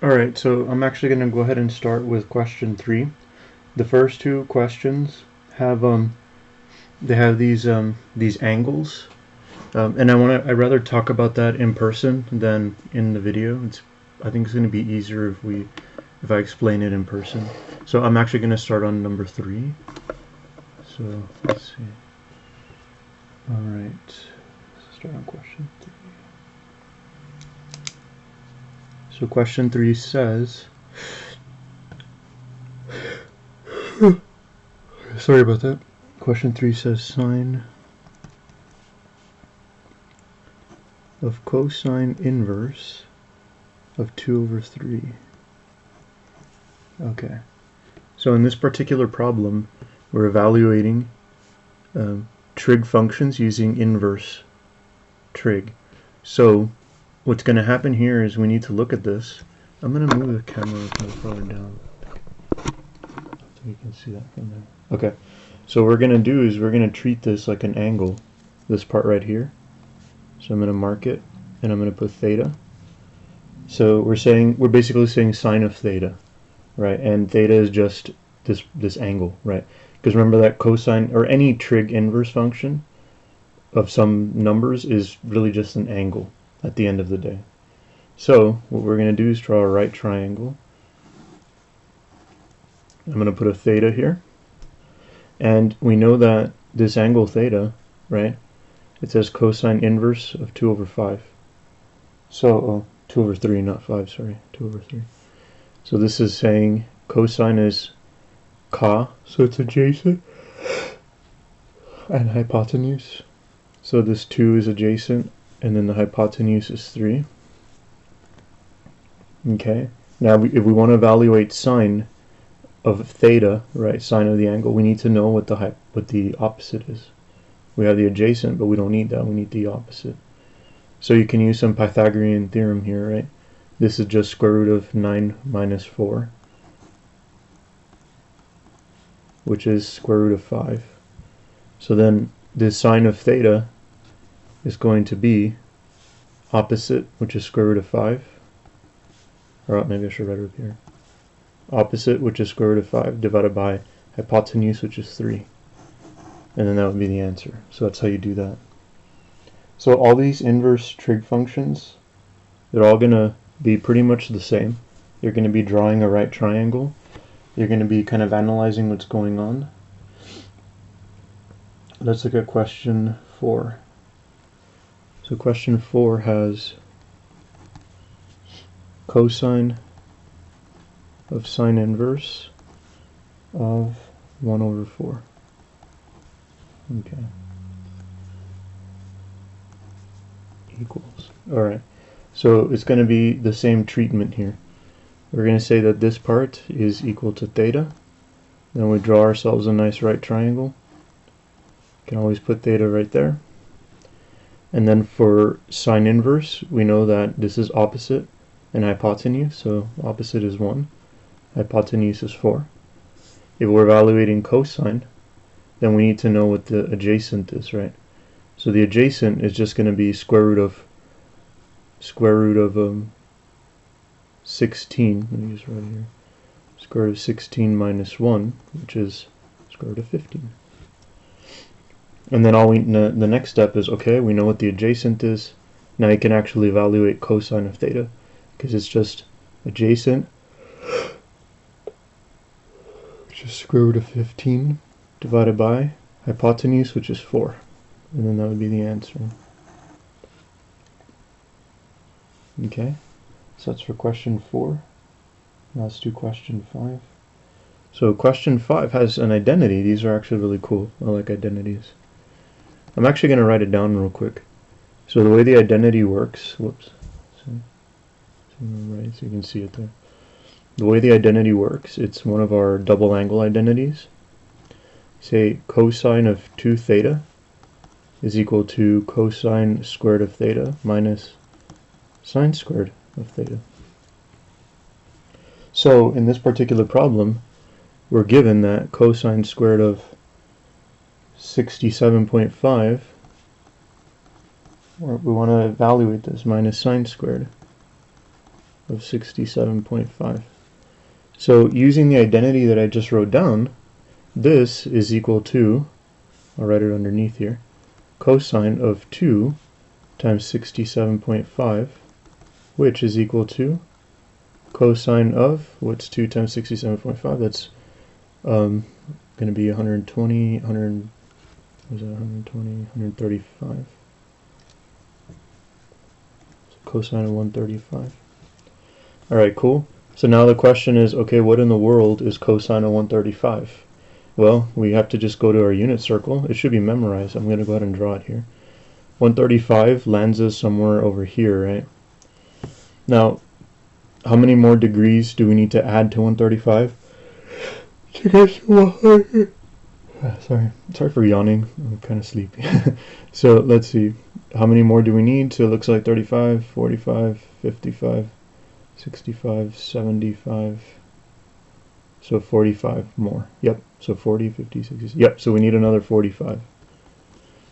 Alright, so I'm actually going to go ahead and start with question 3. The first two questions have they have these angles, and I'd rather talk about that in person than in the video. I think it's going to be easier if I explain it in person. So I'm actually going to start on number 3. So let's see. Alright, let's start on question 3. So question 3 says, sorry about that. Question 3 says sine of cosine inverse of 2 over 3. Okay, so in this particular problem, we're evaluating trig functions using inverse trig. So what's going to happen here is we need to look at this. I'm going to move the camera kind of further down so you can see that from there. Okay, so what we're going to do is we're going to treat this like an angle, this part right here. So I'm going to mark it, and I'm going to put theta. So we're basically saying sine of theta, right? And theta is just this angle, right? Because remember that cosine, or any trig inverse function of some numbers, is really just an angle at the end of the day. So what we're going to do is draw a right triangle. I'm going to put a theta here. And we know that this angle theta, right, it says cosine inverse of 2 over 5. So, 2 over 3, not 5, sorry, 2 over 3. So this is saying cosine is ca, so it's adjacent, and hypotenuse. So this 2 is adjacent, and then the hypotenuse is 3. Okay, now if we want to evaluate sine of theta, right, sine of the angle, we need to know what the opposite is. We have the adjacent, but we don't need that, we need the opposite. So you can use some Pythagorean theorem here, right? This is just square root of 9 minus 4, which is square root of 5. So then the sine of theta is going to be opposite, which is square root of 5. Or maybe I should write it up here. Opposite, which is square root of 5, divided by hypotenuse, which is 3. And then that would be the answer. So that's how you do that. So all these inverse trig functions, they're all going to be pretty much the same. You're going to be drawing a right triangle. You're going to be kind of analyzing what's going on. Let's look at question 4. So question 4 has cosine of sine inverse of 1 over 4. Okay. Equals. Alright. So it's going to be the same treatment here. We're going to say that this part is equal to theta. Then we draw ourselves a nice right triangle. You can always put theta right there. And then for sine inverse, we know that this is opposite and hypotenuse. So opposite is 1. Hypotenuse is 4. If we're evaluating cosine, then we need to know what the adjacent is, right? So the adjacent is just going to be square root of 16. Let me just write it here. Square root of 16 minus 1, which is square root of 15. And then the next step is, okay, we know what the adjacent is. Now you can actually evaluate cosine of theta, because it's just adjacent, which is square root of 15, divided by hypotenuse, which is 4. And then that would be the answer. Okay, so that's for question 4. Now let's do question 5. So question 5 has an identity. These are actually really cool. I like identities. I'm actually going to write it down real quick. So the way the identity works, whoops, right, so you can see it there. The way the identity works, it's one of our double angle identities. Say cosine of 2 theta is equal to cosine squared of theta minus sine squared of theta. So in this particular problem, we're given that cosine squared of 67.5, we want to evaluate this, minus sine squared. of 67.5. So using the identity that I just wrote down, this is equal to, I'll write it underneath here, cosine of 2 times 67.5, which is equal to cosine of, what's 2 times 67.5? That's going to be 120, 100, was it 120, 135. So cosine of 135. Alright, cool. So now the question is, okay, what in the world is cosine of 135? Well, we have to just go to our unit circle. It should be memorized. I'm going to go ahead and draw it here. 135 lands us somewhere over here, right? Now, how many more degrees do we need to add to 135 to get to 100? Sorry for yawning. I'm kind of sleepy. So let's see. How many more do we need? So it looks like 35, 45, 55, 65, 75. So 45 more. Yep. So 40, 50, 60. Yep. So we need another 45.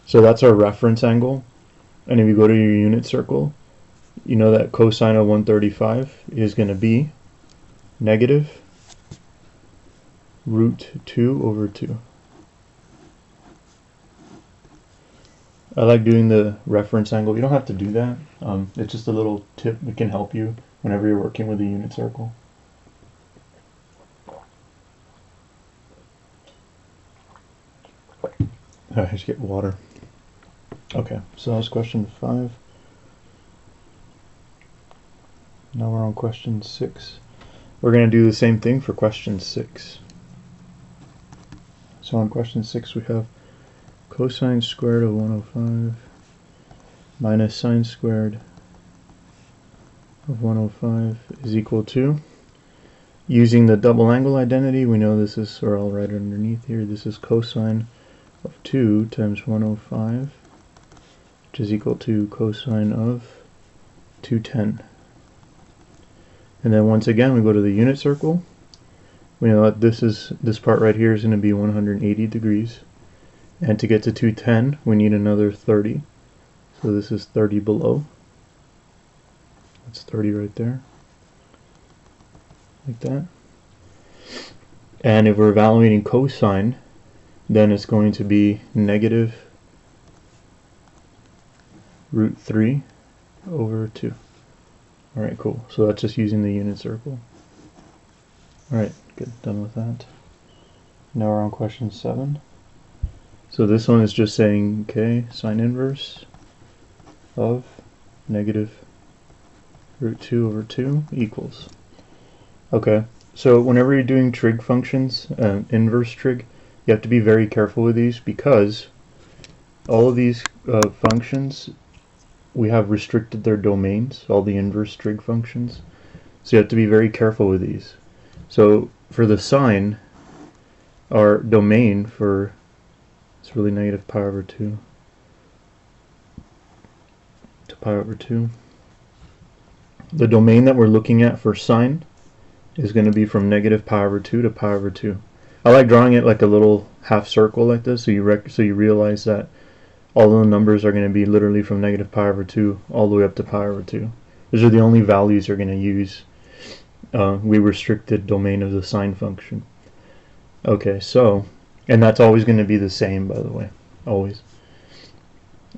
So that's our reference angle. And if you go to your unit circle, you know that cosine of 135 is going to be negative root 2 over 2. I like doing the reference angle. You don't have to do that. It's just a little tip that can help you whenever you're working with a unit circle. I just get water. Okay, so that was question 5. Now we're on question 6. We're going to do the same thing for question 6. So on question 6 we have cosine squared of 105 minus sine squared of 105 is equal to, using the double angle identity, we know this is, or I'll write it underneath here, this is cosine of 2 times 105, which is equal to cosine of 210. And then once again we go to the unit circle. We know that this part right here is going to be 180 degrees. And to get to 210, we need another 30. So this is 30 below. That's 30 right there. Like that. And if we're evaluating cosine, then it's going to be negative root 3 over 2. Alright, cool. So that's just using the unit circle. Alright, good. Done with that. Now we're on question 7. So this one is just saying, okay, sine inverse of negative root 2 over 2 equals. Okay, so whenever you're doing trig functions, inverse trig, you have to be very careful with these because all of these functions, we have restricted their domains, all the inverse trig functions. So you have to be very careful with these. So for the sine, our domain for, it's really negative pi over 2 to pi over 2. The domain that we're looking at for sine is going to be from negative pi over 2 to pi over 2. I like drawing it like a little half circle like this, so you realize that all the numbers are going to be literally from negative pi over 2 all the way up to pi over 2. Those are the only values you're going to use. We restricted domain of the sine function. Okay, so, and that's always going to be the same, by the way, always.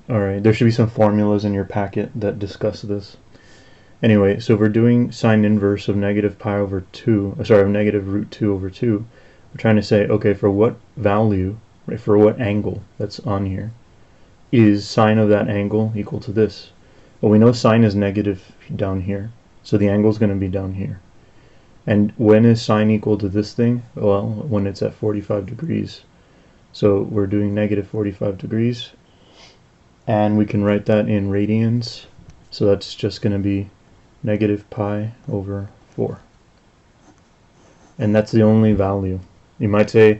Alright, there should be some formulas in your packet that discuss this. Anyway, so if we're doing sine inverse of negative pi over 2, sorry, of negative root 2 over 2, we're trying to say, okay, for what value, right, for what angle that's on here, is sine of that angle equal to this? Well, we know sine is negative down here, so the angle is going to be down here. And when is sine equal to this thing? Well, when it's at 45 degrees. So we're doing negative 45 degrees. And we can write that in radians. So that's just going to be negative pi over 4. And that's the only value. You might say,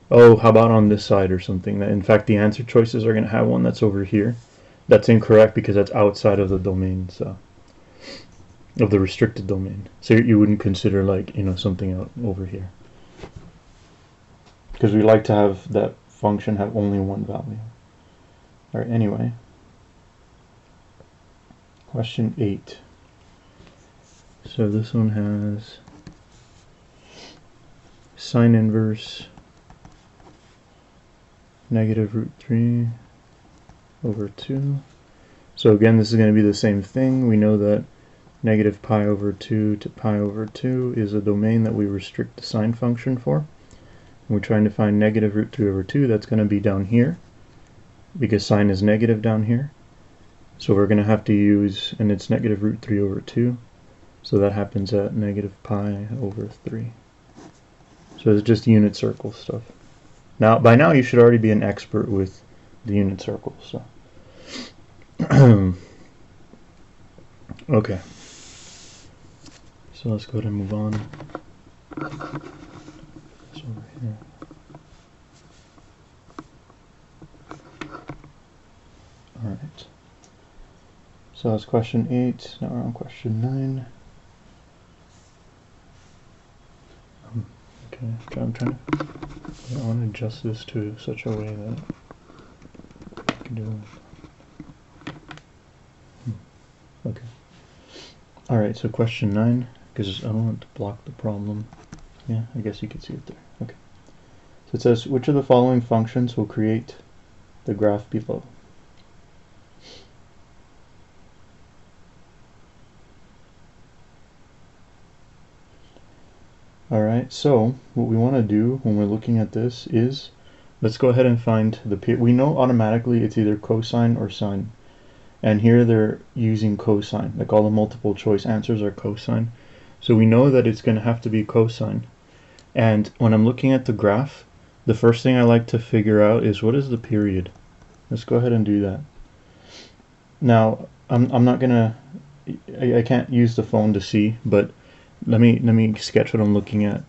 oh, how about on this side or something? In fact, the answer choices are going to have one that's over here. That's incorrect because that's outside of the domain, so of the restricted domain. So you wouldn't consider, like, you know, something out over here. Because we like to have that function have only one value. Alright, anyway. Question 8. So this one has sine inverse negative root 3 over 2. So again, this is going to be the same thing. We know that negative pi over 2 to pi over 2 is a domain that we restrict the sine function for. And we're trying to find negative root 3 over 2. That's going to be down here, because sine is negative down here. So we're going to have to use, and it's negative root 3 over 2. So that happens at negative pi over 3. So it's just unit circle stuff. Now, by now you should already be an expert with the unit circle. So, okay. So let's go ahead and move on. It's over here. All right. So that's question 8. Now we're on question 9. Okay, I'm trying to. I want to adjust this to such a way that I can do. Okay. All right. So question 9, because I don't want to block the problem. Yeah, I guess you can see it there. Okay. So it says, which of the following functions will create the graph below? Alright, so what we want to do when we're looking at this is, let's go ahead and find the period. We know automatically it's either cosine or sine. And here they're using cosine, like all the multiple choice answers are cosine. So we know that it's going to have to be cosine. And when I'm looking at the graph, the first thing I like to figure out is, what is the period? Let's go ahead and do that. Now, I'm not going to, I can't use the phone to see, but let me sketch what I'm looking at.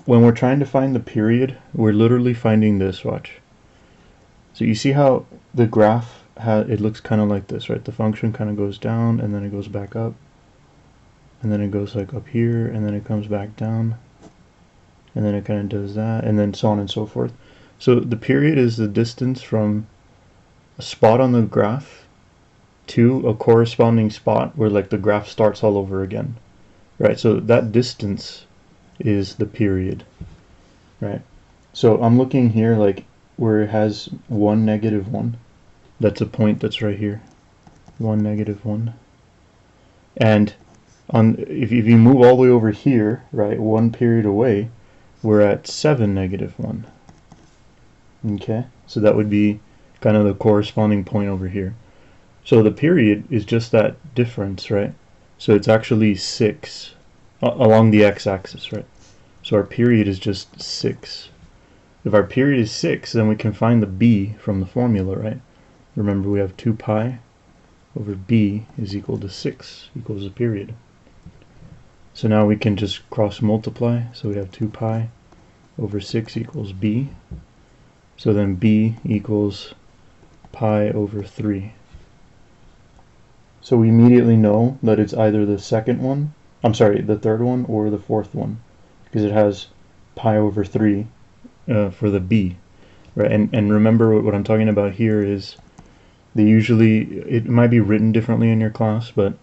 When we're trying to find the period, we're literally finding this, watch. So you see how the graph, it looks kind of like this, right? The function kind of goes down, and then it goes back up, and then it goes like up here, and then it comes back down, and then it kind of does that, and then so on and so forth. So the period is the distance from a spot on the graph to a corresponding spot where like the graph starts all over again. Right, so that distance is the period, right? So I'm looking here like where it has 1, negative 1. That's a point that's right here, 1, negative 1. And if you move all the way over here, right, 1 period away, we're at 7, negative 1. Okay, so that would be kind of the corresponding point over here. So the period is just that difference, right? So it's actually 6 along the x-axis, right? So our period is just 6. If our period is 6, then we can find the b from the formula, right? Remember, we have 2 pi over b is equal to 6 equals the period. So now we can just cross multiply. So we have 2 pi over 6 equals b. So then b equals pi over 3. So we immediately know that it's either the second one, the third one, or the fourth one, because it has pi over 3 for the b, right? And remember what I'm talking about here is they usually, it might be written differently in your class, but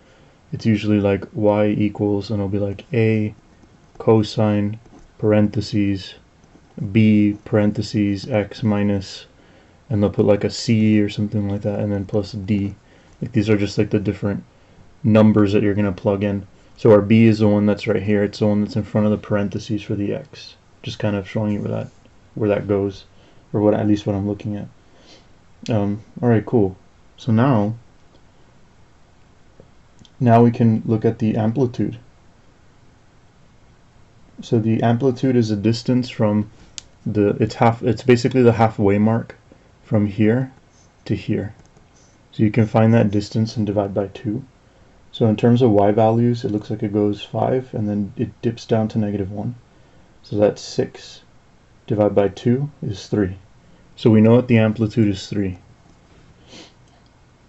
it's usually like y equals, and it'll be like a cosine parentheses b parentheses x minus, and they'll put like a c or something like that, and then plus d. Like these are just like the different numbers that you're going to plug in. So our b is the one that's right here. It's the one that's in front of the parentheses for the x. Just kind of showing you where that goes, or what, at least what I'm looking at. All right, cool. So now we can look at the amplitude. So the amplitude is a distance from it's basically the halfway mark from here to here. So you can find that distance and divide by 2. So in terms of y values, it looks like it goes 5, and then it dips down to negative 1. So that's 6 divided by 2 is 3. So we know that the amplitude is 3.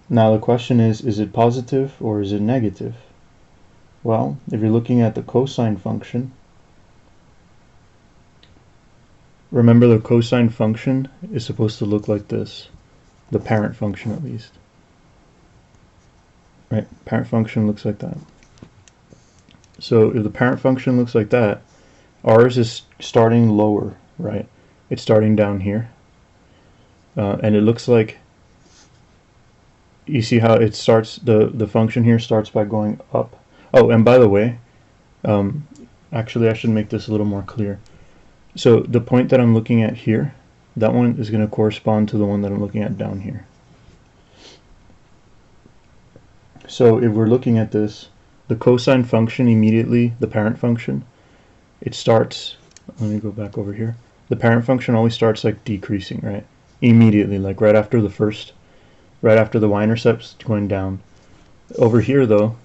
Now the question is it positive or is it negative? Well, if you're looking at the cosine function, remember the cosine function is supposed to look like this, the parent function at least. Right, parent function looks like that. So if the parent function looks like that, ours is starting lower, right? It's starting down here. And it looks like, you see how it starts, the function here starts by going up. Oh, and by the way, actually I should make this a little more clear. So the point that I'm looking at here, that one is going to correspond to the one that I'm looking at down here. So if we're looking at this, the cosine function immediately, the parent function, it starts, let me go back over here. The parent function always starts like decreasing, right? Immediately, like right after the y-intercept's going down. Over here though,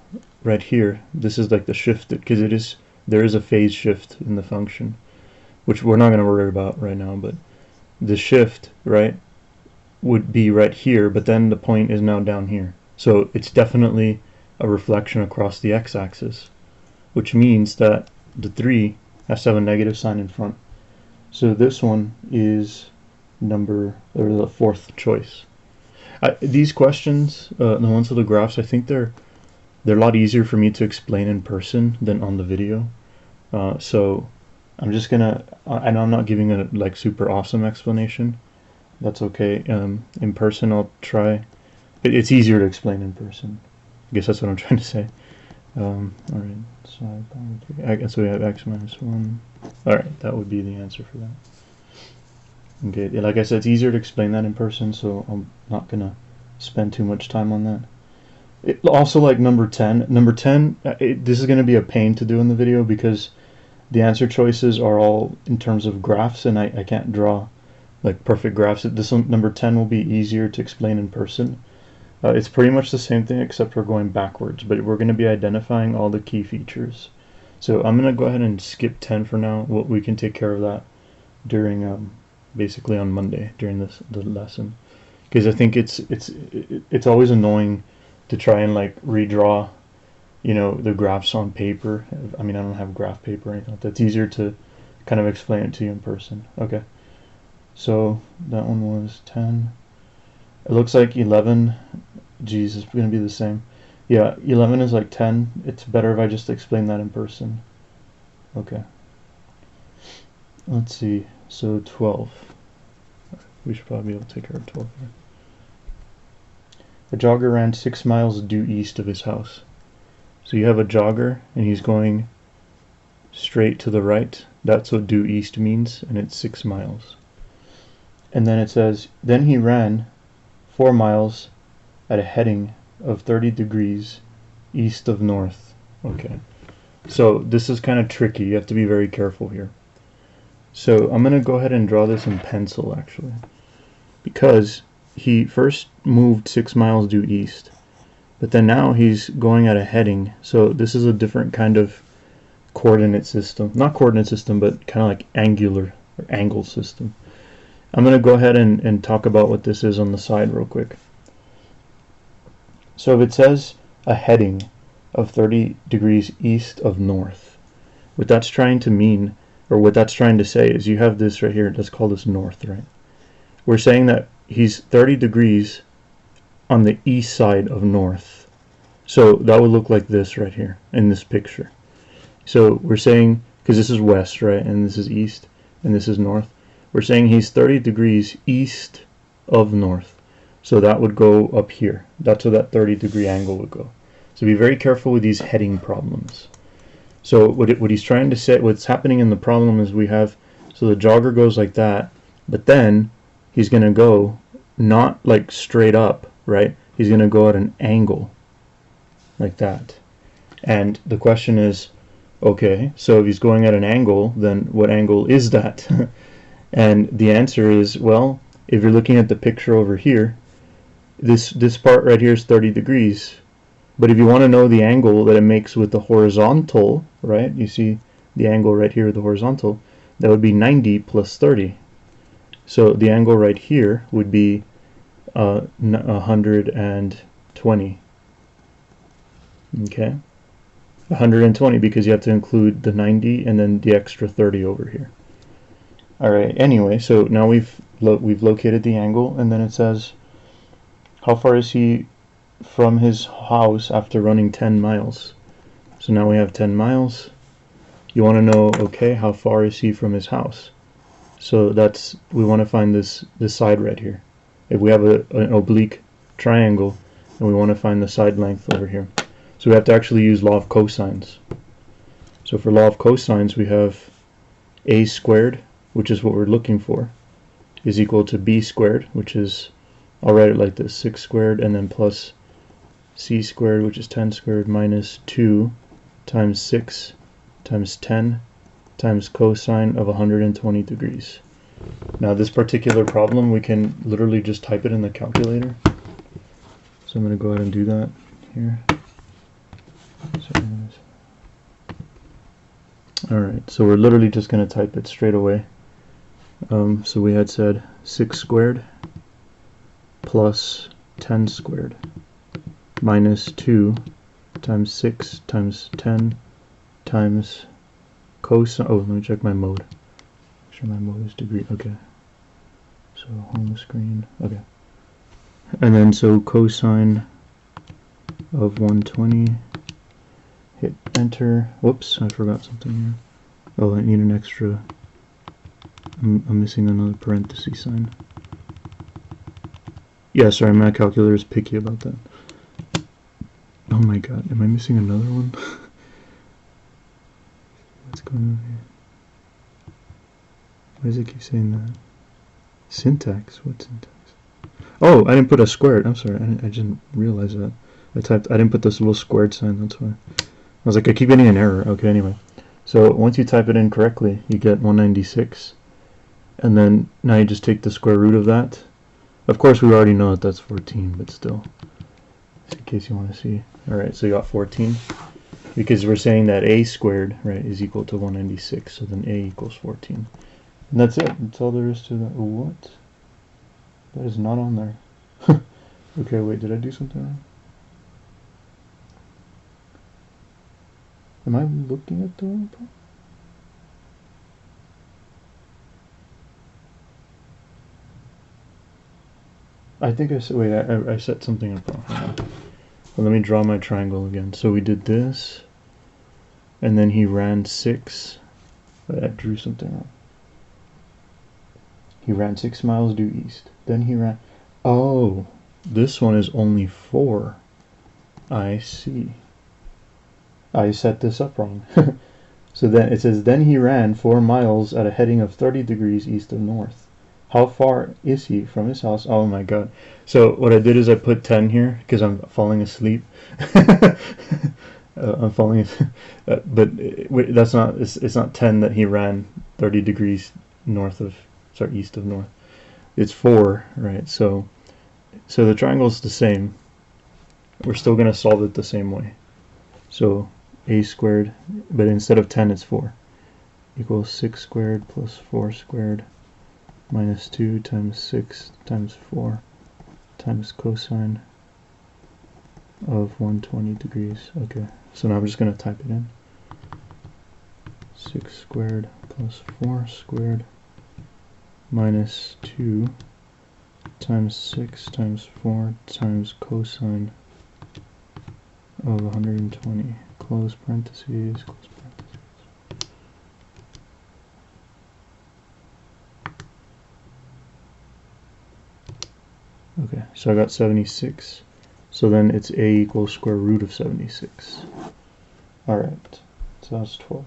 right here, this is like the shifted, because there is a phase shift in the function, which we're not going to worry about right now, but the shift, right, would be right here, but then the point is now down here. So it's definitely a reflection across the x-axis, which means that the 3 has to have a negative sign in front. So this one is the fourth choice. These questions, the ones with the graphs, I think they're a lot easier for me to explain in person than on the video. So I'm just gonna, I know I'm not giving a like super awesome explanation. That's okay. In person I'll try. It's easier to explain in person. I guess that's what I'm trying to say. Alright, so I guess we have x minus 1. Alright, that would be the answer for that. Okay, like I said, it's easier to explain that in person, so I'm not going to spend too much time on that. Also, like number 10. Number 10, this is going to be a pain to do in the video because the answer choices are all in terms of graphs, and I can't draw like perfect graphs. This one, number 10, will be easier to explain in person. It's pretty much the same thing except we're going backwards, but we're going to be identifying all the key features. So I'm going to go ahead and skip 10 for now. We can take care of that during basically on Monday during the lesson, because I think it's always annoying to try and like redraw, you know, the graphs on paper. I mean, I don't have graph paper or anything like that. It's easier to kind of explain it to you in person. Okay, so that one was 10. It looks like 11. Geez, it's going to be the same. Yeah, 11 is like 10. It's better if I just explain that in person. Okay. Let's see. So 12. We should probably be able to take care of 12 here. A jogger ran 6 miles due east of his house. So you have a jogger and he's going straight to the right. That's what due east means, and it's 6 miles. And then it says, then he ran 4 miles at a heading of 30 degrees east of north. Okay. So this is kind of tricky. You have to be very careful here. So I'm going to go ahead and draw this in pencil actually, because he first moved 6 miles due east, but then now he's going at a heading. So this is a different kind of coordinate system. Not coordinate system, but kind of like angular or angle system. I'm going to go ahead and talk about what this is on the side real quick. So if it says a heading of 30 degrees east of north, what that's trying to mean, or what that's trying to say, is you have this right here. Let's call this north, right? We're saying that he's 30 degrees on the east side of north. So that would look like this right here in this picture. So we're saying, because this is west, right, and this is east, and this is north, we're saying he's 30 degrees east of north. So that would go up here. That's where that 30-degree angle would go. So be very careful with these heading problems. So what he's trying to say, what's happening in the problem is we have, so the jogger goes like that, but then he's going to go not like straight up, right? He's going to go at an angle like that. And the question is, okay, so if he's going at an angle, then what angle is that? And the answer is, well, if you're looking at the picture over here, this part right here is 30 degrees. But if you want to know the angle that it makes with the horizontal, right, you see the angle right here with the horizontal, that would be 90 plus 30. So the angle right here would be 120. Okay, 120, because you have to include the 90 and then the extra 30 over here. All right. Anyway, so now we've located the angle, and then it says, how far is he from his house after running 10 miles? So now we have 10 miles. You want to know, okay, how far is he from his house? So we want to find this side right here. If we have an oblique triangle, and we want to find the side length over here. So we have to actually use law of cosines. So for law of cosines, we have a squared, which is what we're looking for, is equal to b squared, which is, I'll write it like this, 6 squared, and then plus c squared, which is 10 squared, minus 2 times 6 times 10 times cosine of 120 degrees. Now this particular problem, we can literally just type it in the calculator. So I'm going to go ahead and do that here. Alright, so we're literally just going to type it straight away. So we had said 6 squared plus 10 squared minus 2 times 6 times 10 times cosine. Oh, let me check my mode. Make sure my mode is degree. Okay. So home screen. Okay. And then so cosine of 120. Hit enter. Whoops, I forgot something here. Oh, I need an extra. I'm missing another parenthesis sign. Yeah, sorry, my calculator is picky about that. Oh my god, am I missing another one? What's going on here? Why does it keep saying that? Syntax? What syntax? Oh, I didn't put a squared. I'm sorry, I didn't realize that. I didn't put this little squared sign, that's why. I was like, I keep getting an error. Okay, anyway. So once you type it in correctly, you get 196. And then now you just take the square root of that. Of course, we already know that that's 14, but still, just in case you want to see. Alright, so you got 14. Because we're saying that a squared, right, is equal to 196. So then a equals 14. And that's it. That's all there is to that. What? That is not on there. Okay, wait, did I do something wrong? Am I looking at the wrong part? I think I said, wait, I set something up wrong. Well, let me draw my triangle again. So we did this, and then he ran 6. Wait, I drew something wrong. He ran 6 miles due east. Then he ran, oh, this one is only 4. I see. I set this up wrong. So then it says, then he ran 4 miles at a heading of 30 degrees east of north. How far is he from his house? Oh my god. So what I did is I put 10 here because I'm falling asleep. I'm falling asleep. But that's not, it's not 10 that he ran 30 degrees east of north. It's 4, right? So the triangle's the same. We're still going to solve it the same way. So a squared, but instead of 10 it's 4, equals 6 squared plus 4 squared minus 2 times 6 times 4 times cosine of 120 degrees. Okay, so now I'm just going to type it in. 6 squared plus 4 squared minus 2 times 6 times 4 times cosine of 120. Close parentheses, close parentheses. Okay, so I got 76. So then it's a equals square root of 76. Alright, so that's 12.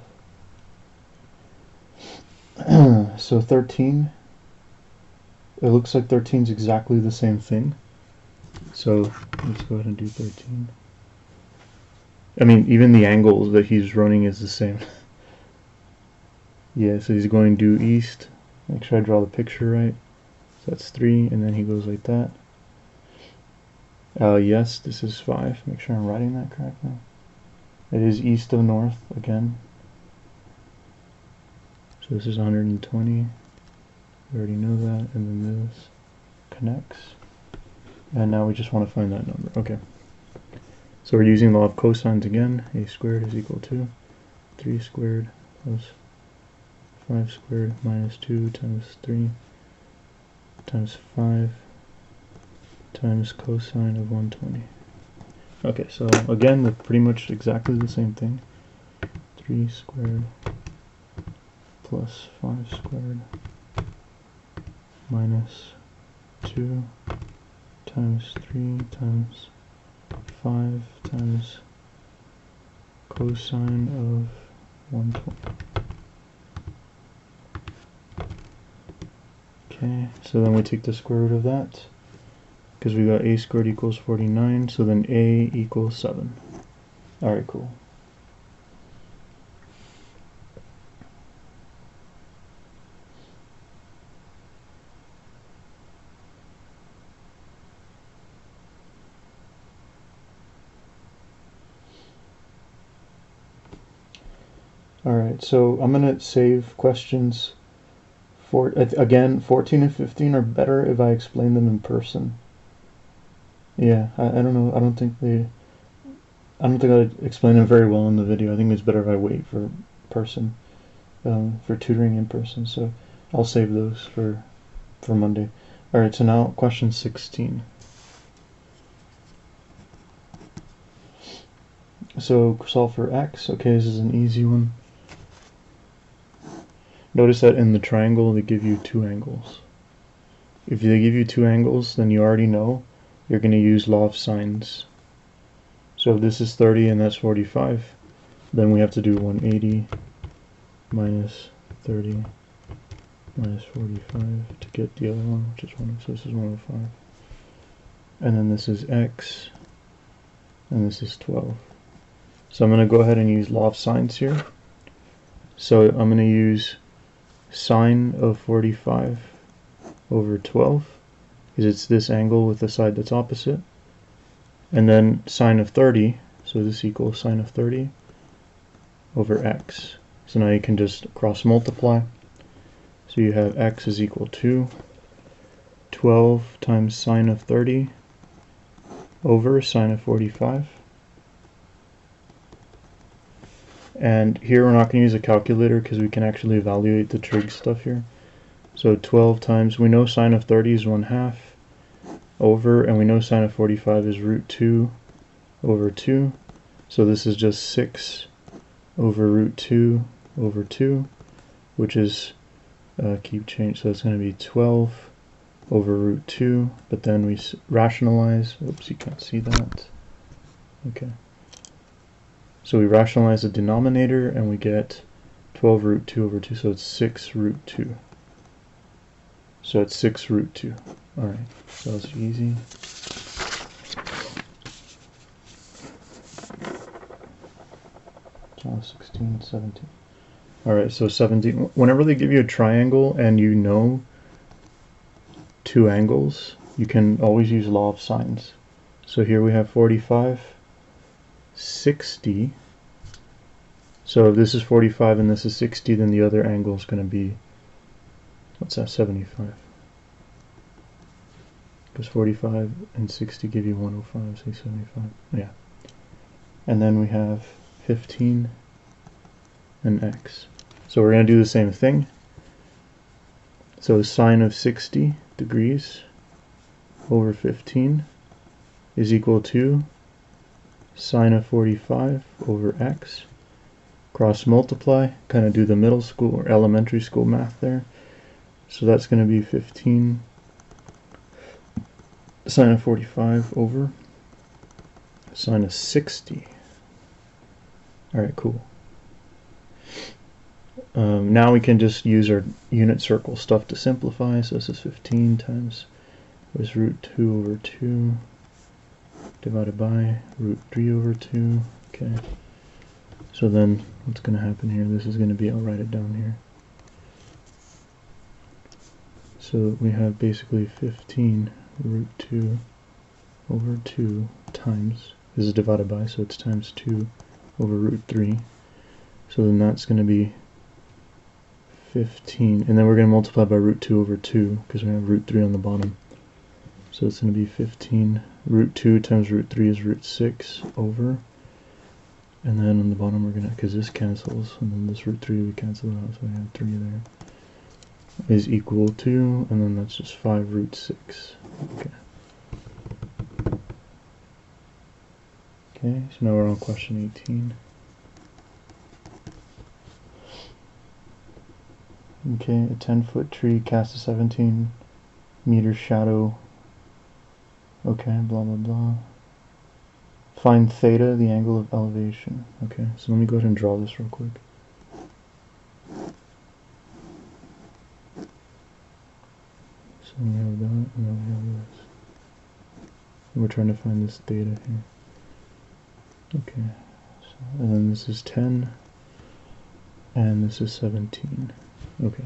So 13, it looks like 13 is exactly the same thing. So let's go ahead and do 13. I mean, even the angles that he's running is the same. Yeah, so he's going due east. Make sure I draw the picture right. So that's 3, and then he goes like that. Yes, this is 5. Make sure I'm writing that correctly. It is east of north again. So this is 120. We already know that. And then this connects. And now we just want to find that number. Okay. So we're using law of cosines again. A squared is equal to 3 squared plus 5 squared minus 2 times 3 times 5 times cosine of 120. Okay, so again, they're pretty much exactly the same thing. 3 squared plus 5 squared minus 2 times 3 times 5 times cosine of 120. Okay, so then we take the square root of that, because we got a squared equals 49, so then a equals 7. Alright, cool. Alright, so I'm going to save questions for, again, 14 and 15 are better if I explain them in person. Yeah, I don't know, I don't think I explain them very well in the video. I think it's better if I wait for person, for tutoring in person, so I'll save those for Monday. Alright, so now question 16. So solve for x. Okay, this is an easy one. Notice that in the triangle they give you two angles. If they give you two angles, then you already know you're going to use law of sines. So if this is 30 and that's 45, then we have to do 180 minus 30 minus 45 to get the other one, which is 1. So this is 105. And then this is x, and this is 12. So I'm going to go ahead and use law of sines here. So I'm going to use sine of 45 over 12, because it's this angle with the side that's opposite. And then sine of 30, so this equals sine of 30 over x. So now you can just cross multiply. So you have x is equal to 12 times sine of 30 over sine of 45. And here we're not going to use a calculator because we can actually evaluate the trig stuff here. So 12 times, we know sine of 30 is 1/2 over, and we know sine of 45 is root 2 over 2. So this is just 6 over root 2 over 2, which is, keep change, so it's going to be 12 over root 2, but then we rationalize, oops, you can't see that. Okay. So we rationalize the denominator and we get 12 root 2 over 2, so it's 6 root 2. So it's 6 root 2. Alright, so that's easy. So 16, 17. Alright, so 17. Whenever they give you a triangle and you know two angles, you can always use law of sines. So here we have 45, 60. So if this is 45 and this is 60, then the other angle is going to be, what's that, 75. Because 45 and 60 give you 105, say 75. Yeah. And then we have 15 and x. So we're going to do the same thing. So sine of 60 degrees over 15 is equal to sine of 45 over x. Cross multiply, kind of do the middle school or elementary school math there. So that's going to be 15 sine of 45 over sine of 60. Alright, cool. Now we can just use our unit circle stuff to simplify. So this is 15 times was root 2 over 2 divided by root 3 over 2. Okay. So then what's going to happen here? This is going to be, I'll write it down here. So we have basically 15 root 2 over 2 times, this is divided by, so it's times 2 over root 3. So then that's going to be 15, and then we're going to multiply by root 2 over 2 because we have root 3 on the bottom. So it's going to be 15 root 2 times root 3 is root 6 over, and then on the bottom we're going to, because this cancels, and then this root 3 we cancel out, so we have 3 there, is equal to, and then that's just 5 root 6. Okay. Okay, so now we're on question 18. Okay, a 10-foot tree casts a 17-meter shadow. Okay, blah blah blah. Find theta, the angle of elevation. Okay, so let me go ahead and draw this real quick. So we have that, and then we have this. And we're trying to find this theta here. Okay, so, and then this is 10, and this is 17. Okay.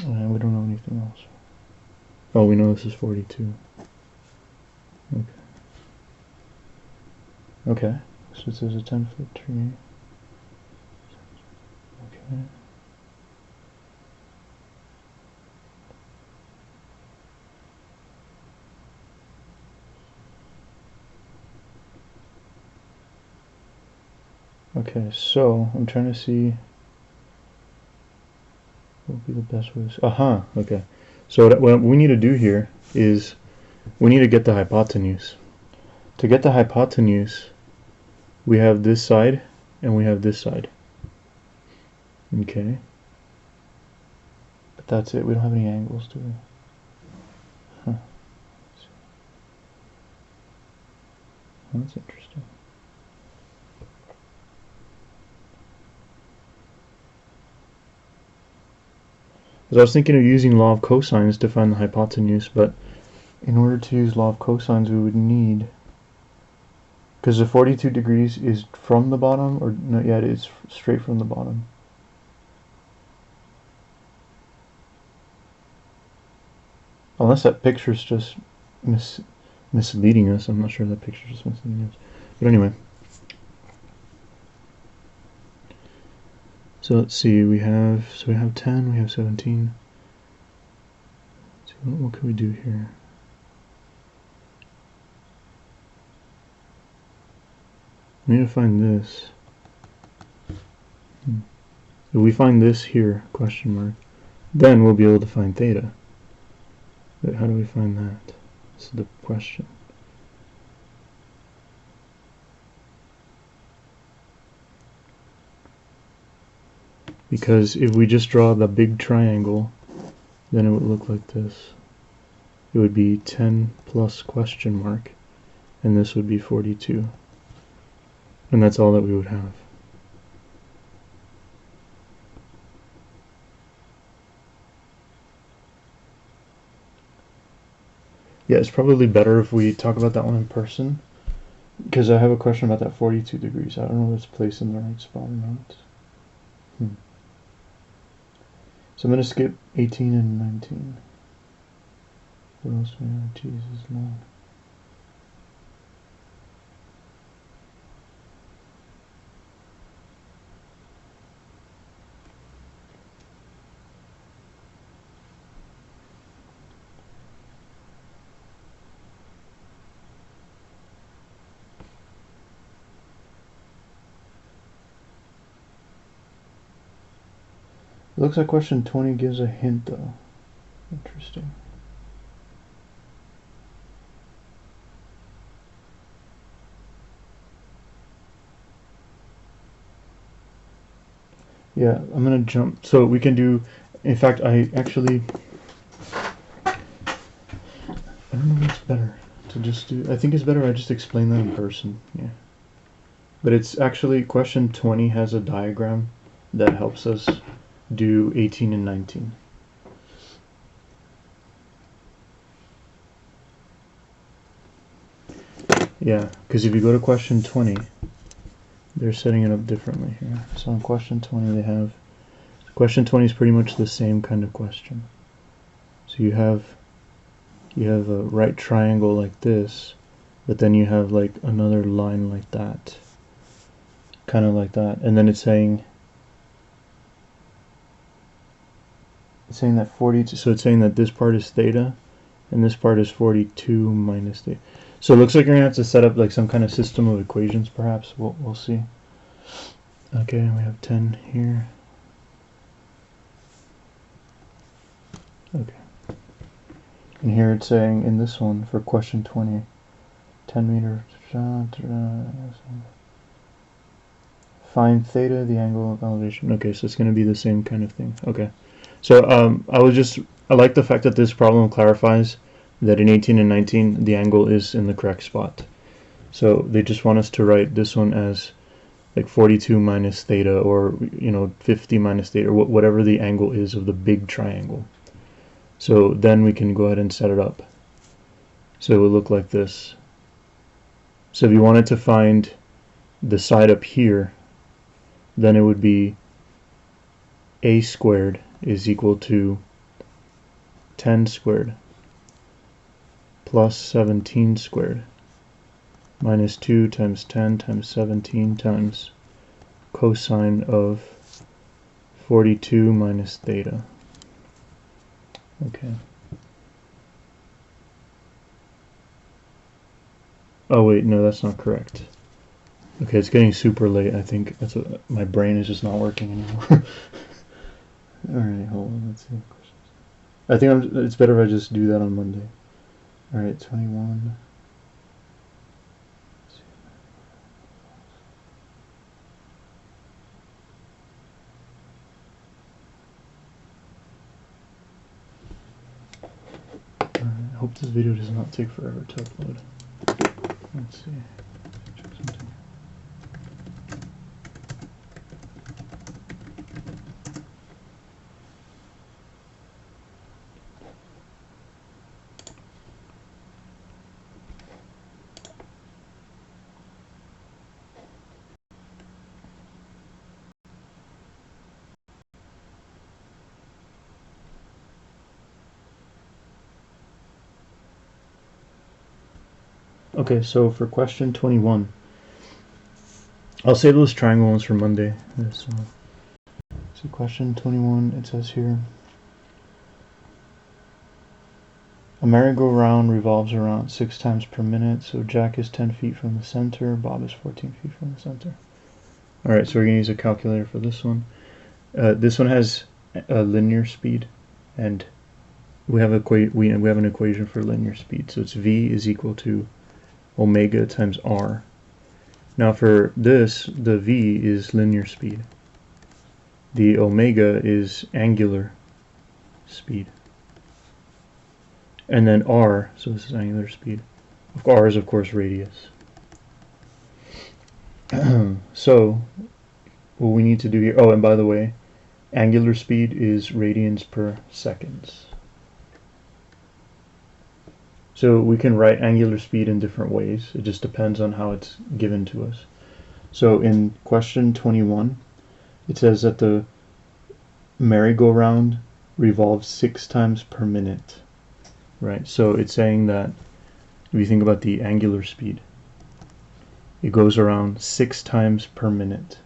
And we don't know anything else. Oh, we know this is 42. Okay. Okay, so this is a 10-foot tree. Okay. Okay, so I'm trying to see what would be the best way to... Aha, okay. So what we need to do here is we need to get the hypotenuse. To get the hypotenuse, we have this side and we have this side. Okay. But that's it. We don't have any angles, do we? Huh. That's interesting. Because I was thinking of using law of cosines to find the hypotenuse, but in order to use law of cosines, we would need... Because the 42 degrees is from the bottom, or not yet, it's straight from the bottom. Unless that picture's just misleading us. I'm not sure that picture's just misleading us. But anyway. So let's see, we have 10, we have 17. Let's see, what can we do here? We need to find this. If we find this here, question mark, then we'll be able to find theta. But how do we find that? This is the question. Because if we just draw the big triangle, then it would look like this. It would be 10 plus question mark, and this would be 42. And that's all that we would have. Yeah, it's probably better if we talk about that one in person, because I have a question about that 42 degrees. I don't know if it's placed in the right spot or not. So I'm going to skip 18 and 19. What else do we have? Jesus, long. It looks like question 20 gives a hint, though. Interesting. Yeah, I'm gonna jump. So we can do. In fact, I don't know what's better to just do. I think it's better I just explain that in person. Yeah. But it's actually question 20 has a diagram that helps us do 18 and 19. Yeah, because if you go to question 20, they're setting it up differently here. So in question 20 they have, question 20 is pretty much the same kind of question. So you have a right triangle like this, but then you have like another line like that, kind of like that, and then it's saying that 42, so it's saying that this part is theta and this part is 42 minus theta. So it looks like you're gonna have to set up like some kind of system of equations, perhaps. We'll see. Okay, we have 10 here. Okay. And here it's saying in this one for question 20, 10 meters. Find theta, the angle of elevation. Okay, so it's going to be the same kind of thing. Okay, so I like the fact that this problem clarifies that in 18 and 19 the angle is in the correct spot. So they just want us to write this one as like 42 minus theta, or 50 minus theta, or whatever the angle is of the big triangle. So then we can go ahead and set it up. So it would look like this. So if you wanted to find the side up here, then it would be a squared is equal to 10 squared plus 17 squared minus 2 times 10 times 17 times cosine of 42 minus theta. Okay. Oh wait, no, that's not correct. Okay, it's getting super late. I think that's what my brain is just not working anymore. Alright, hold on, let's see. I think it's better if I just do that on Monday. Alright, 21. I hope this video does not take forever to upload. Let's see. Okay, so for question 21, I'll save those triangle ones for Monday. So question 21, it says here, a merry-go-round revolves around 6 times per minute, so Jack is 10 feet from the center, Bob is 14 feet from the center. Alright, so we're going to use a calculator for this one. This one has a linear speed, and we have an equation for linear speed, so it's v is equal to omega times r. Now for this, the v is linear speed. The omega is angular speed. And then r, so this is angular speed. R is of course radius. So what we need to do here, oh, and by the way, angular speed is radians per seconds. So we can write angular speed in different ways. It just depends on how it's given to us. So in question 21, it says that the merry-go-round revolves 6 times per minute. Right, so it's saying that if you think about the angular speed, it goes around 6 times per minute.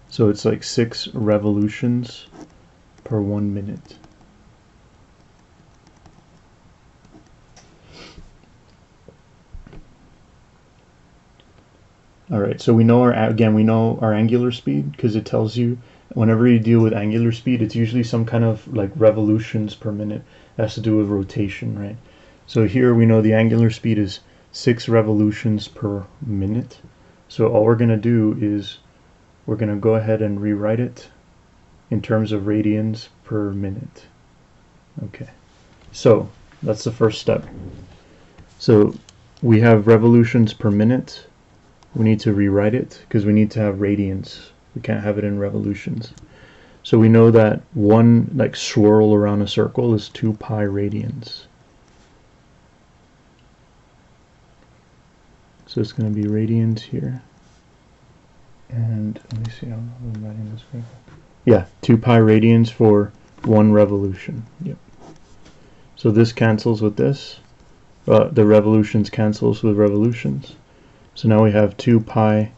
So it's like 6 revolutions per 1 minute. Alright, so we know our angular speed, because it tells you whenever you deal with angular speed, it's usually some kind of like revolutions per minute. It has to do with rotation, right? So here we know the angular speed is 6 revolutions per minute. So all we're going to do is we're going to go ahead and rewrite it in terms of radians per minute. Okay, so that's the first step. So we have revolutions per minute. We need to rewrite it because we need to have radians. We can't have it in revolutions. So we know that one like swirl around a circle is 2 pi radians. So it's going to be radians here. And let me see how I'm writing this right. Yeah, 2 pi radians for 1 revolution. Yep. So this cancels with this. The revolutions cancels with revolutions. So now we have 2 pi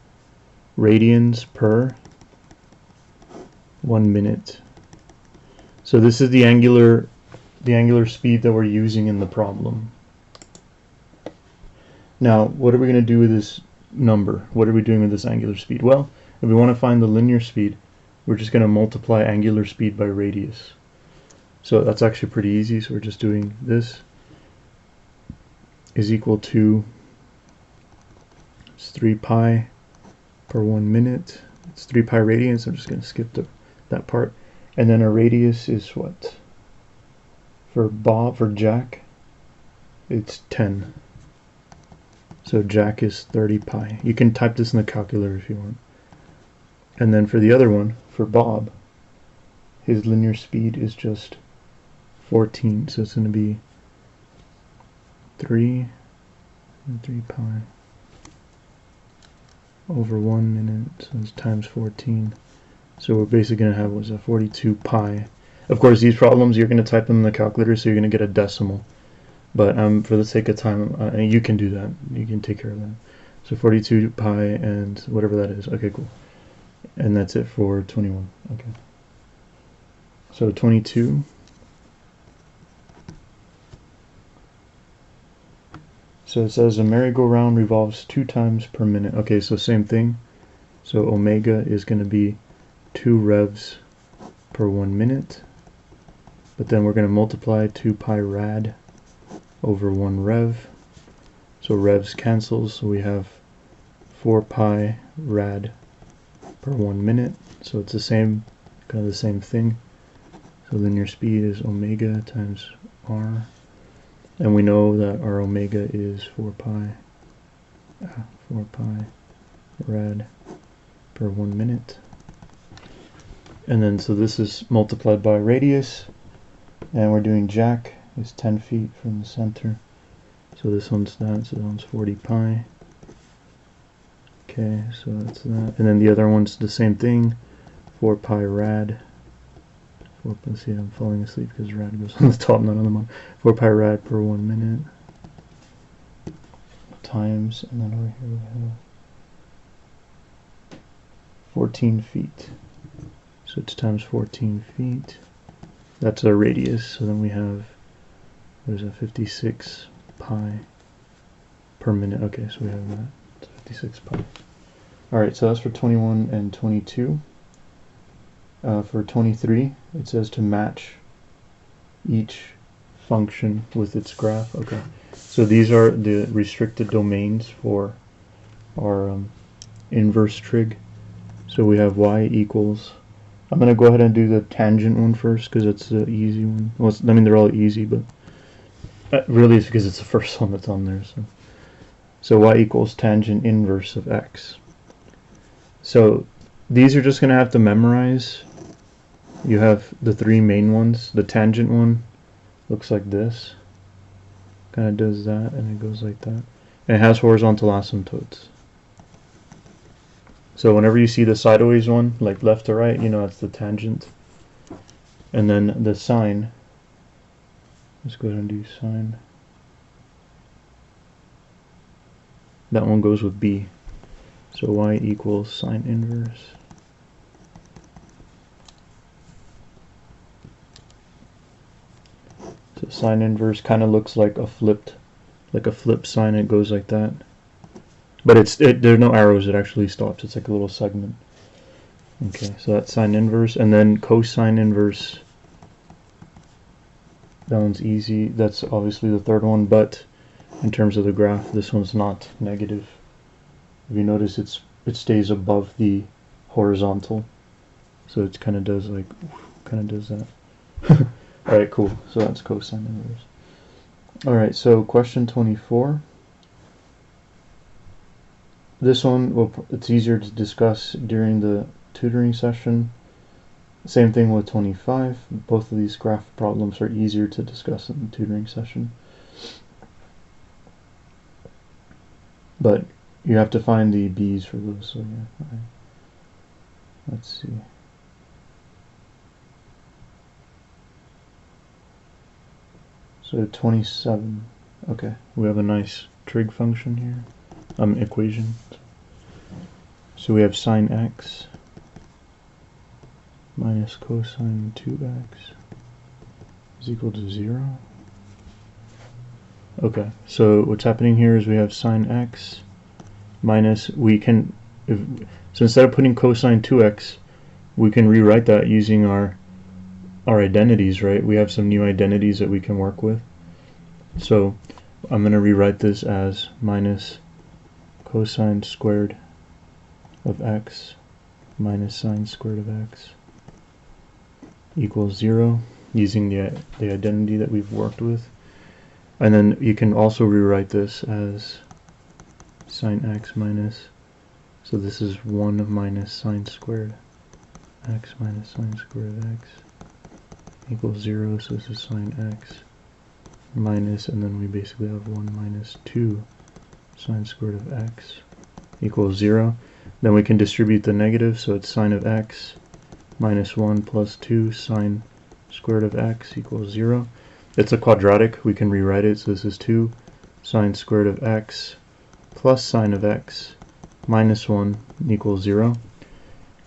radians per 1 minute. So this is the angular speed that we're using in the problem. Now, what are we going to do with this number? What are we doing with this angular speed? Well, if we want to find the linear speed, we're just going to multiply angular speed by radius. So that's actually pretty easy. So we're just doing this is equal to It's 3 pi per 1 minute. It's 3 pi radians. I'm just going to skip that part. And then our radius is what? For Jack, it's 10. So Jack is 30 pi. You can type this in the calculator if you want. And then for the other one, for Bob, his linear speed is just 14. So it's going to be 3 pi over 1 minute. So it's times 14. So we're basically going to have, what's that, 42 pi. Of course, these problems, you're going to type them in the calculator, so you're going to get a decimal. But for the sake of time, you can do that. You can take care of that. So 42 pi and whatever that is. Okay, cool. And that's it for 21. Okay. So 22. So it says a merry-go-round revolves 2 times per minute. Okay, so same thing. So omega is going to be 2 revs per 1 minute. But then we're going to multiply 2 pi rad over 1 rev. So revs cancels, so we have 4 pi rad per 1 minute. So it's the same, kind of the same thing. So linear speed is omega times r. And we know that our omega is 4 pi rad per 1 minute. And then so this is multiplied by radius. And we're doing Jack is 10 feet from the center. So this one's that, so that one's 40 pi. Okay, so that's that. And then the other one's the same thing, 4 pi rad. Let's see, I'm falling asleep because rad goes on the top, not on the bottom. 4 pi rad per 1 minute. Times, and then over here we have 14 feet. So it's times 14 feet. That's our radius, so then we have, what is that, 56 pi per minute. Okay, so we have that, it's 56 pi. Alright, so that's for 21 and 22. For 23, it says to match each function with its graph. Okay, so these are the restricted domains for our inverse trig. So we have y equals, I'm going to go ahead and do the tangent one first because it's the easy one. Well, I mean, they're all easy, but really it's because it's the first one that's on there. So y equals tangent inverse of x. So these are just going to have to memorize. You have the 3 main ones. The tangent one looks like this. Kind of does that, and it goes like that. And it has horizontal asymptotes. So whenever you see the sideways one, like left to right, you know that's the tangent. And then the sine, let's go ahead and do sine. That one goes with b. So y equals sine inverse. So sine inverse kind of looks like a flipped sine. It goes like that. But there's no arrows, it actually stops. It's like a little segment. Okay, so that's sine inverse. And then cosine inverse. That one's easy. That's obviously the third one, but in terms of the graph, this one's not negative. If you notice, it stays above the horizontal. So it kind of does that. Alright, cool. So that's cosine inverse. Alright, so question 24. This one, well, it's easier to discuss during the tutoring session. Same thing with 25. Both of these graph problems are easier to discuss in the tutoring session. But you have to find the b's for those, so yeah. Right. Let's see. So 27. Okay, we have a nice trig function here. Equation. So we have sine x minus cosine 2x is equal to 0. Okay, so what's happening here is we have sine x minus, so instead of putting cosine 2x, we can rewrite that using our identities, right? We have some new identities that we can work with. So I'm going to rewrite this as minus cosine squared of x minus sine squared of x equals 0, using the identity that we've worked with. And then you can also rewrite this as sine x minus, so this is 1 minus sine squared x minus sine squared of x equals 0, so this is sine x minus, and then we basically have 1 minus 2 sine squared of x equals 0. Then we can distribute the negative, so it's sine of x minus 1 plus 2 sine squared of x equals 0. It's a quadratic, we can rewrite it, so this is 2 sine squared of x plus sine of x minus 1 equals 0.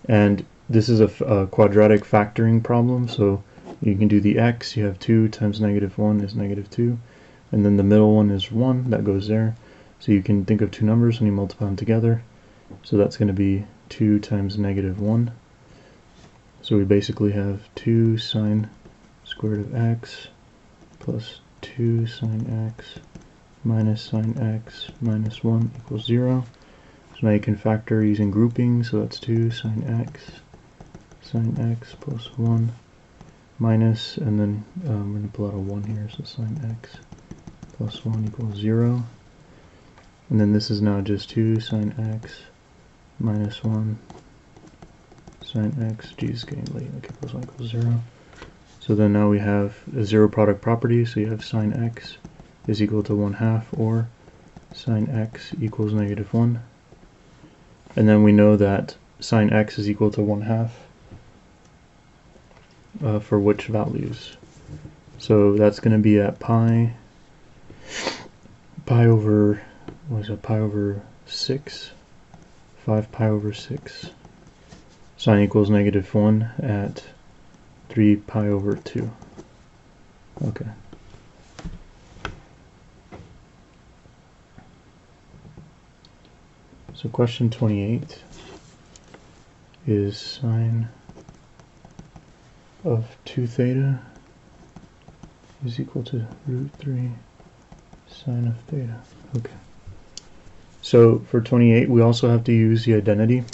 And this is a quadratic factoring problem, so you can do the x, you have 2 times negative 1 is negative 2, and then the middle one is 1, that goes there. So you can think of two numbers when you multiply them together. So that's going to be 2 times negative 1. So we basically have 2 sine squared of x plus 2 sine x minus sine x minus 1 equals 0. So now you can factor using grouping, so that's 2 sine x plus 1 minus, and then we're going to pull out a 1 here, so sine x plus 1 equals 0. And then this is now just 2 sine x minus 1 sine x, geez, it's getting late, okay, plus 1 equals 0. So then now we have a zero product property, so you have sine x is equal to 1/2, or sine x equals negative 1. And then we know that sine x is equal to 1/2 for which values. So that's going to be at pi over, what is it, pi over 6, 5 pi over 6. Sine equals negative 1 at 3 pi over 2. Okay. So question 28 is sine of 2 theta is equal to root 3 sine of theta. Okay. So for 28, we also have to use the identity.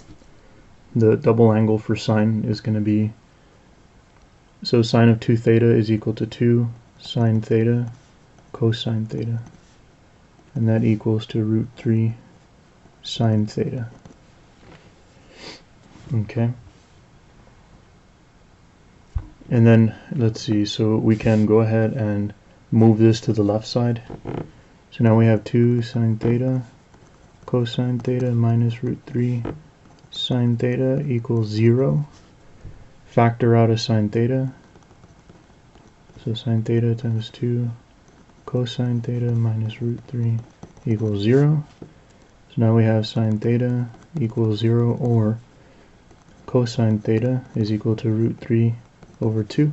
The double angle for sine is going to be, so sine of 2 theta is equal to 2 sine theta cosine theta. And that equals to root 3 sine theta. Okay. And then let's see, so we can go ahead and move this to the left side. So now we have 2 sine theta cosine theta minus root 3 sine theta equals 0. Factor out a sine theta. So sine theta times 2 cosine theta minus root 3 equals 0. So now we have sine theta equals 0, or cosine theta is equal to root 3 over 2.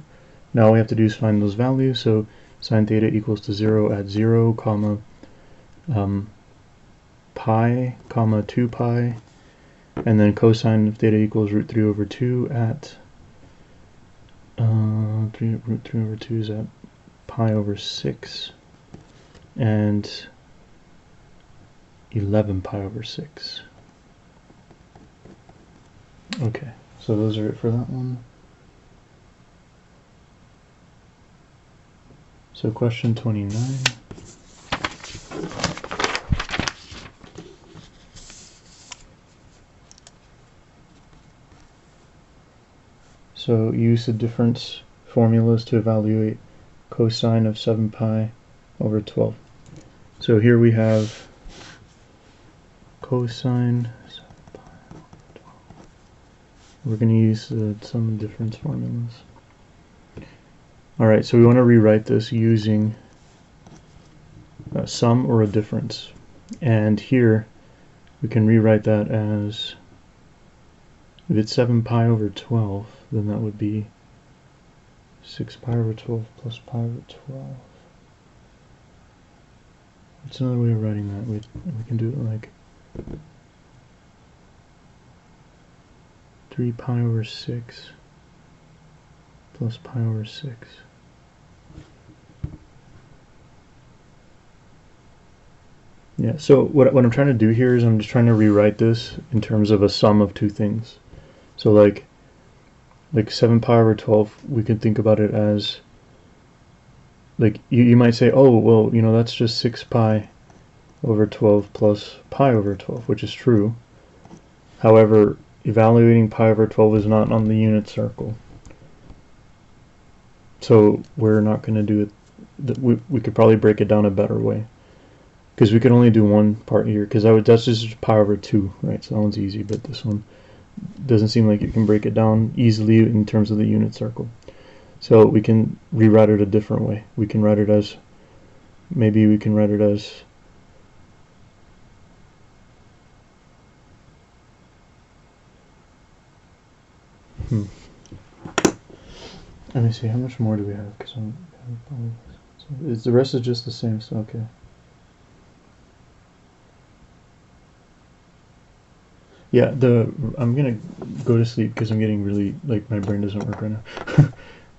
Now all we have to do is find those values. So sine theta equals to 0 at 0, comma pi, comma 2 pi, and then cosine of theta equals root 3 over 2 at root 3 over 2 is at pi over 6, and 11 pi over 6. Okay, so those are it for that one. So question 29. So use the difference formulas to evaluate cosine of 7 pi over 12. So here we have cosine 7 pi over 12. We're going to use the sum and difference formulas. Alright, so we want to rewrite this using a sum or a difference. And here we can rewrite that as, if it's 7 pi over 12, then that would be 6 pi over 12 plus pi over 12. What's another way of writing that? We can do it like 3 pi over 6 plus pi over 6. Yeah, so what I'm trying to do here is I'm just trying to rewrite this in terms of a sum of two things. So like 7 pi over 12, we could think about it as, like, you might say, oh, well, that's just 6 pi over 12 plus pi over 12, which is true. However, evaluating pi over 12 is not on the unit circle. So we're not going to do it. We could probably break it down a better way. Because we could only do one part here, because that's just pi over 2, right? So that one's easy, but this one doesn't seem like you can break it down easily in terms of the unit circle. So we can rewrite it a different way. We can write it as, maybe we can write it as let me see, how much more do we have? Because the rest is just the same, so okay. Yeah, I'm gonna go to sleep because I'm getting really, like, my brain doesn't work right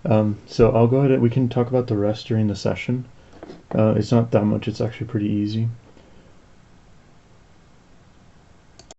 now. So I'll go ahead and we can talk about the rest during the session. It's not that much, it's actually pretty easy.